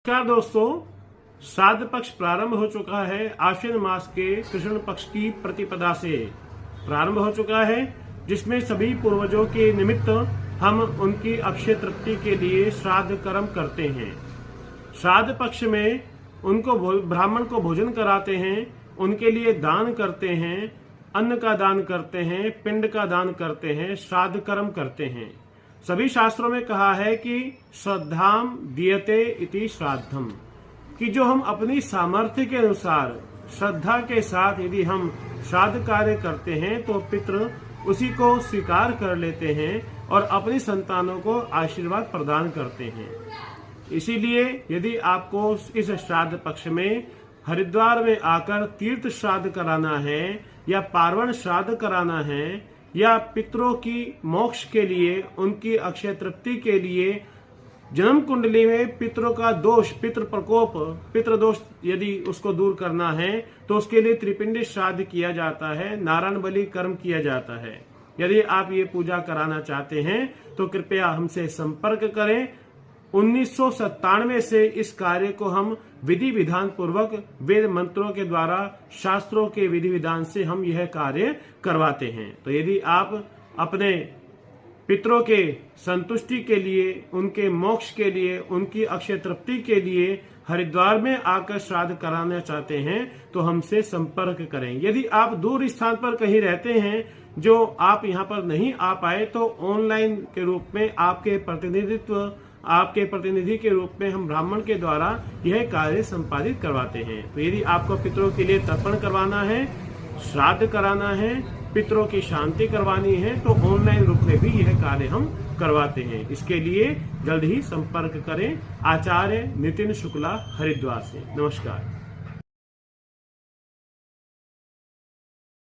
नमस्कार दोस्तों, श्राद्ध पक्ष प्रारंभ हो चुका है। आश्विन मास के कृष्ण पक्ष की प्रतिपदा से प्रारंभ हो चुका है, जिसमें सभी पूर्वजों के निमित्त हम उनकी अक्षय तृप्ति के लिए श्राद्ध कर्म करते हैं। श्राद्ध पक्ष में उनको ब्राह्मण को भोजन कराते हैं, उनके लिए दान करते हैं, अन्न का दान करते हैं, पिंड का दान करते हैं, श्राद्ध कर्म करते हैं। सभी शास्त्रों में कहा है कि श्रद्धाम दीयते इति श्राद्धम, कि जो हम अपनी सामर्थ्य के अनुसार श्रद्धा के साथ यदि हम श्राद्ध कार्य करते हैं तो पितृ उसी को स्वीकार कर लेते हैं और अपनी संतानों को आशीर्वाद प्रदान करते हैं। इसीलिए यदि आपको इस श्राद्ध पक्ष में हरिद्वार में आकर तीर्थ श्राद्ध कराना है या पार्वण श्राद्ध कराना है या पितरों की मोक्ष के लिए, उनकी अक्षय तृप्ति के लिए जन्म कुंडली में पितरों का दोष, पितृ प्रकोप, पितृ दोष यदि उसको दूर करना है तो उसके लिए त्रिपिंडी श्राद्ध किया जाता है, नारायण बलि कर्म किया जाता है। यदि आप ये पूजा कराना चाहते हैं तो कृपया हमसे संपर्क करें। 1997 से इस कार्य को हम विधि विधान पूर्वक वेद मंत्रों के द्वारा, शास्त्रों के विधि विधान से हम यह कार्य करवाते हैं। तो यदि आप अपने पितरों के संतुष्टि के लिए, उनके मोक्ष के लिए, उनकी अक्षय तृप्ति के लिए हरिद्वार में आकर श्राद्ध कराना चाहते हैं तो हमसे संपर्क करें। यदि आप दूर स्थान पर कहीं रहते हैं जो आप यहाँ पर नहीं आ पाए तो ऑनलाइन के रूप में आपके प्रतिनिधि के रूप में हम ब्राह्मण के द्वारा यह कार्य संपादित करवाते हैं। तो यदि आपको पितरों के लिए तर्पण करवाना है, श्राद्ध कराना है, पितरों की शांति करवानी है तो ऑनलाइन रूप में भी यह कार्य हम करवाते हैं। इसके लिए जल्द ही संपर्क करें। आचार्य नितिन शुक्ला, हरिद्वार से। नमस्कार।